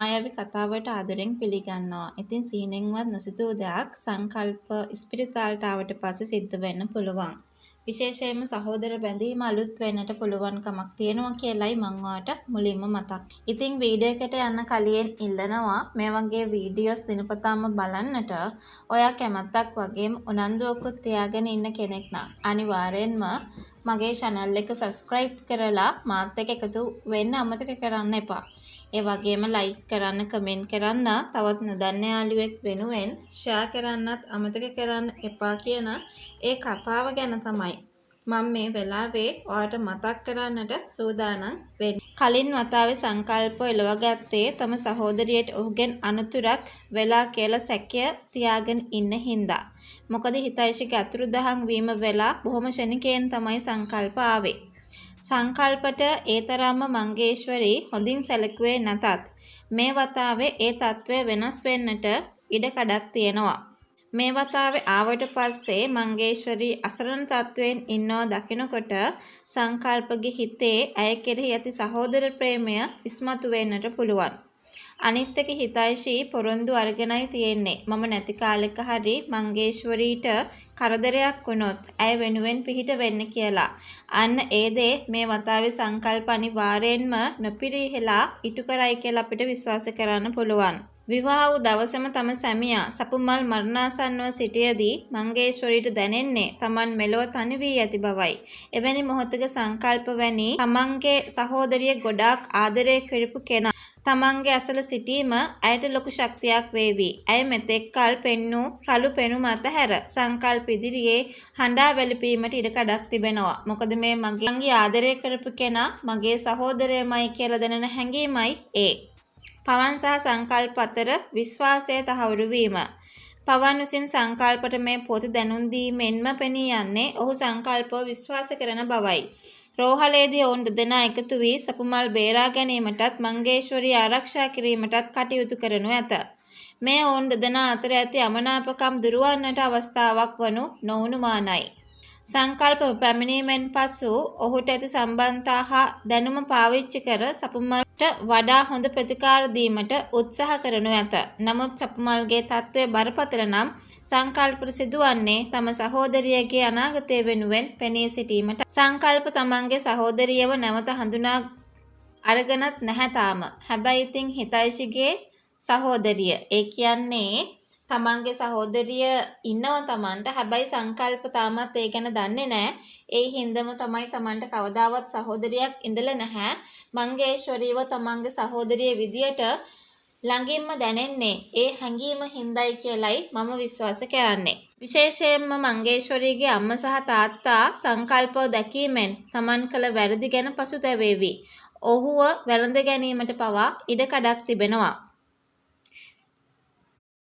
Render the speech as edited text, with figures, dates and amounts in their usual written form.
මායාවී කතාවට ආදරෙන් පිළිගන්නවා. ඉතින් සීනෙන්වත් නොසිතූ දෙයක් සංකල්ප ඉස්පිරිතාලට ආවට පස්සේ සිද්ධ වෙන්න පුළුවන්. විශේෂයෙන්ම සහෝදර බැඳීම අලුත් වෙන්නට පුළුවන්කමක් තියෙනවා කියලයි මම ඔයාලට මුලින්ම මතක්. ඉතින් වීඩියෝ එකට යන්න කලින් ඉල්ලනවා මේ වගේ වීඩියෝස් දිනපතාම බලන්නට. ඔයා කැමැත්තක් වගේම උනන්දුවකුත් තියාගෙන ඉන්න කෙනෙක් නම් අනිවාර්යෙන්ම මගේ channel එක subscribe කරලා මාත් එක්ක එකතු වෙන්න අමතක කරන්න එපා. ඒ වගේම ලයික් කරන්න, කමෙන්ට් කරන්න, තවත් නොදන්න යාළුවෙක් වෙනුවෙන් ෂෙයා කරන්නත් අමතක කරන්න එපා කියන ඒ කතාව ගැන තමයි මම මේ වෙලාවේ ඔයාලට මතක් කරන්නට සූදානම් වෙන්නේ. කලින් වතාවේ සංකල්ප එලවගත්තේ තම සහෝදරියට ඔහුගෙන් අනතුරක් වෙලා කියලා සැකය තියාගෙන ඉන්න හින්දා. මොකද හිතයිෂිගේ අතුරුදහන් වීම වෙලා බොහොම ශනිකයෙන් තමයි සංකල්ප ආවේ. සංකල්පට ඒ තරම්ම මංගේශ්වරී හොඳින් සැලකුවේ නැතත් මේ වතාවේ ඒ තත්ත්වය වෙනස් වෙන්නට ඉඩ කඩක් තියෙනවා. මේ වතාවේ ආවට පස්සේ මංගේශ්වරී අසරණ තත්ත්වයෙන් ඉන්නව දකිනකොට සංකල්පගේ හිතේ ඇය කෙරෙහි ඇති සහෝදර ප්‍රේමය ඉස්මතු වෙන්නට පුළුවන්. අනිත් එක හිතයිෂී පොරොන්දු අරගෙනයි තියෙන්නේ. මම නැති කාලෙක හරි මංගේශ්වරීට කරදරයක් වුණොත් ඇය වෙනුවෙන් පිහිට වෙන්න කියලා. අන්න ඒ දේ මේ වතාවේ සංකල්ප අනිවාර්යෙන්ම නොපිරිහෙලා ඉටු කරයි කියලා අපිට විශ්වාස කරන්න පුළුවන්. විවාහ වූ දවසේම තම සැමියා සපුමල් මරණාසන්නව සිටියේදී මංගේශ්වරීට දැනෙන්නේ තමන් මෙලොව තනි වී ඇති බවයි. එවැනි මොහොතක සංකල්ප වැනි තමන්ගේ සහෝදරිය ගොඩාක් ආදරය කරපු කෙනා තමන්ගේ අසල සිටීම ඇයට ලොකු ශක්තියක් වේවි. ඇය මෙතෙක් කල පෙන්නූ රළු පෙනුම අතහැර සංකල්ප ඉදිරියේ හඬා වැළපීමට ඉඩ කඩක් තිබෙනවා. මොකද මේ මගේ ආදරය කරපු කෙනා මගේ සහෝදරයමයි කියලා දැනෙන හැඟීමයි ඒ. පවන් සහ සංකල්ප අතර විශ්වාසය තහවුරු වීම. පවන් විසින් සංකල්පට මේ පොත දැනුම් දීමෙන්ම පෙනී යන්නේ ඔහු සංකල්පව විශ්වාස කරන බවයි. රෝහලේදී ඔවුන් දෙදෙනා එකතු වී සපුමල් බේරා ගැනීමටත් මංගේශ්වරී ආරක්ෂා කිරීමටත් කටයුතු කරනු ඇත. මේ ඔවුන් දෙදෙනා අතර ඇති අමනාපකම් දුරවන්නට අවස්ථාවක් වනු නොඅනුමානයි. සංකල්ප පැමිණීමෙන් පසු ඔහුට ඇති සම්බන්ධතා හා දැනුම පාවිච්චි කර සපුමල්ට වඩා හොඳ ප්‍රතිකාර දීමට උත්සාහ කරනු ඇත. නමුත් සපුමල්ගේ තත්ත්වය බරපතල නම් සංකල්පට සිදුවන්නේ තම සහෝදරියගේ අනාගතය වෙනුවෙන් පෙනී සිටීමට. සංකල්ප තමන්ගේ සහෝදරියව නැවත හඳුනා අරගෙනත් නැහැ තාම. හැබැයි ඉතින් හිතයිෂිගේ සහෝදරිය ඒ කියන්නේ තමන්ගේ සහෝදරිය ඉන්නව තමන්ට. හැබැයි සංකල්ප තාමත් ඒ ගැන දන්නේ නැහැ. ඒ හින්දම තමයි තමන්ට කවදාවත් සහෝදරියක් ඉඳලා නැහැ. මංගේශ්වරීව තමන්ගේ සහෝදරිය විදියට ළඟින්ම දැනෙන්නේ ඒ හැඟීම හින්දායි කියලයි මම විශ්වාස කරන්නේ. විශේෂයෙන්ම මංගේශ්වරීගේ අම්මා සහ තාත්තා සංකල්පව දැකීමෙන් තමන් කළ වැරදි ගැන පසුතැවේවි. ඔහුව වැළඳ ගැනීමට පවා ඉඩ කඩක් තිබෙනවා.